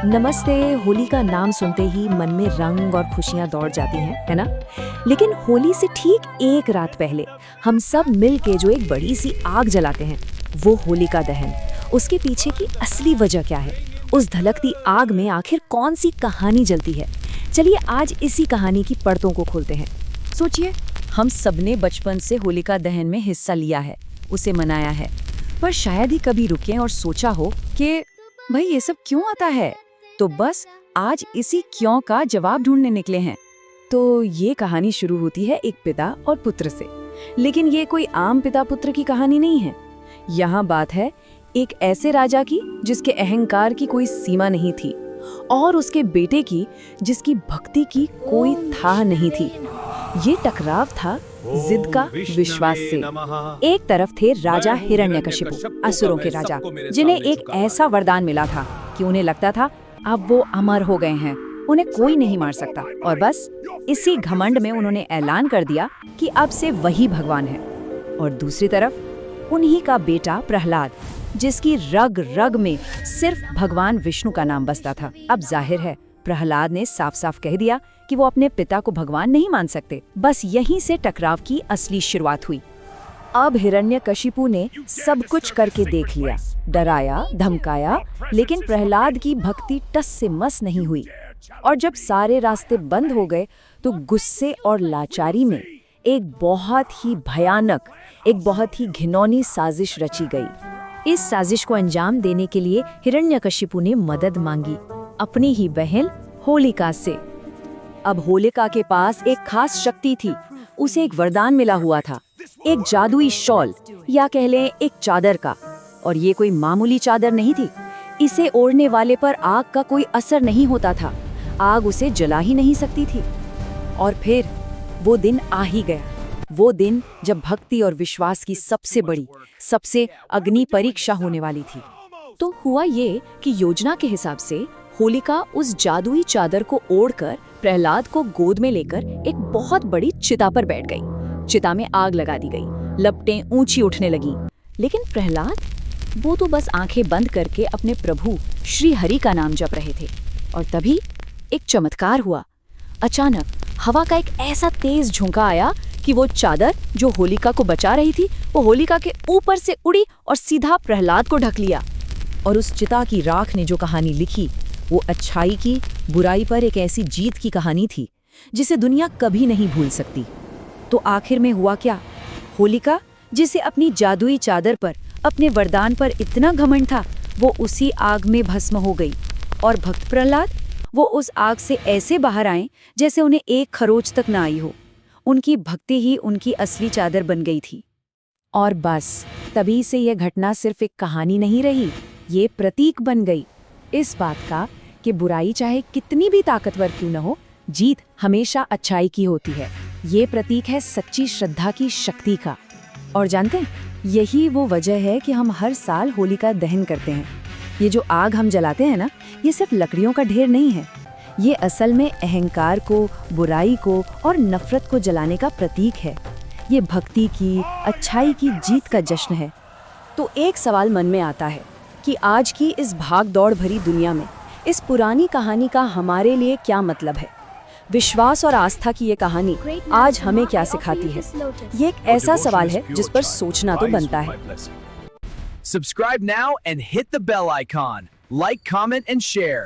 नमस्ते। होली का नाम सुनते ही मन में रंग और खुशियां दौड़ जाती हैं, है ना? लेकिन होली से ठीक एक रात पहले हम सब मिल के जो एक बड़ी सी आग जलाते हैं, वो होलिका दहन। उसके पीछे की असली वजह क्या है? उस धधकती आग में आखिर कौन सी कहानी जलती है? चलिए आज इसी कहानी की परतों को खोलते हैं। सोचिए, हम सबने बचपन से होलिका दहन में हिस्सा लिया है, उसे मनाया है, पर शायद ही कभी रुके और सोचा हो कि भाई ये सब क्यों आता है। तो बस आज इसी क्यों का जवाब ढूंढने निकले हैं। तो ये कहानी शुरू होती है एक पिता और पुत्र से, लेकिन ये कोई आम पिता पुत्र की कहानी नहीं है। यहाँ बात है एक ऐसे राजा की जिसके अहंकार की कोई सीमा नहीं थी, और उसके बेटे की जिसकी भक्ति की कोई थाह नहीं थी। ये टकराव था जिद का विश्वास से। एक तरफ थे राजा हिरण्यकशिपु, असुरों के राजा, जिन्हें एक ऐसा वरदान मिला था कि उन्हें लगता था अब वो अमर हो गए हैं, उन्हें कोई नहीं मार सकता। और बस इसी घमंड में उन्होंने ऐलान कर दिया कि अब से वही भगवान है। और दूसरी तरफ उन्हीं का बेटा प्रहलाद, जिसकी रग रग में सिर्फ भगवान विष्णु का नाम बसता था। अब जाहिर है प्रहलाद ने साफ साफ कह दिया कि वो अपने पिता को भगवान नहीं मान सकते। बस यहीं से टकराव की असली शुरुआत हुई। अब हिरण्यकशिपु ने सब कुछ करके देख लिया, डराया धमकाया, लेकिन प्रहलाद की भक्ति टस से मस नहीं हुई। और जब सारे रास्ते बंद हो गए तो गुस्से और लाचारी में एक बहुत ही भयानक, एक बहुत ही घिनौनी साजिश रची गई। इस साजिश को अंजाम देने के लिए हिरण्यकशिपु ने मदद मांगी अपनी ही बहन होलिका से। अब होलिका के पास एक खास शक्ति थी। उसे एक वरदान मिला हुआ था, एक जादुई शॉल, या कह लें एक चादर का। और ये कोई मामूली चादर नहीं थी। इसे ओढ़ने वाले पर आग का कोई असर नहीं होता था, आग उसे जला ही नहीं सकती थी। और फिर वो दिन आ ही गया, वो दिन जब भक्ति और विश्वास की सबसे बड़ी, सबसे अग्नि परीक्षा होने वाली थी। तो हुआ ये कि योजना के हिसाब से होलिका उस जादुई चादर को ओढ़कर प्रहलाद को गोद में लेकर एक बहुत बड़ी चिता पर बैठ गई। चिता में आग लगा दी गई, लपटें ऊंची उठने लगीं। लेकिन प्रहलाद, वो तो बस आंखें बंद करके अपने प्रभु श्री हरि का नाम जप रहे थे। और तभी एक चमत्कार हुआ। अचानक हवा का एक ऐसा तेज झोंका आया कि वो चादर जो होलिका को बचा रही थी, वो होलिका के ऊपर से उड़ी और सीधा प्रहलाद को ढक लिया। और उस चिता की राख ने जो कहानी लिखी, वो अच्छाई की बुराई पर एक ऐसी जीत की कहानी थी जिसे दुनिया कभी नहीं भूल सकती। तो आखिर में हुआ क्या? होलिका, जिसे अपनी जादुई चादर पर, अपने वरदान पर इतना घमंड था, वो उसी आग में भस्म हो गई। और भक्त प्रहलाद, वो उस आग से ऐसे बाहर आए जैसे उन्हें एक खरोच तक ना आई हो। उनकी भक्ति ही उनकी असली चादर बन गई थी। और बस तभी से यह घटना सिर्फ एक कहानी नहीं रही, ये प्रतीक बन गई इस बात का कि बुराई चाहे कितनी भी ताकतवर क्यों न हो, जीत हमेशा अच्छाई की होती है। ये प्रतीक है सच्ची श्रद्धा की शक्ति का। और जानते हैं, यही वो वजह है कि हम हर साल होलिका दहन करते हैं। ये जो आग हम जलाते हैं ना, ये सिर्फ लकड़ियों का ढेर नहीं है। ये असल में अहंकार को, बुराई को और नफरत को जलाने का प्रतीक है। ये भक्ति की, अच्छाई की जीत का जश्न है। तो एक सवाल मन में आता है कि आज की इस भाग दौड़ भरी दुनिया में इस पुरानी कहानी का हमारे लिए क्या मतलब है? विश्वास और आस्था की ये कहानी आज हमें क्या सिखाती है? ये एक ऐसा सवाल है जिस पर सोचना तो बनता है। Subscribe now and hit the bell icon. Like, comment, and share.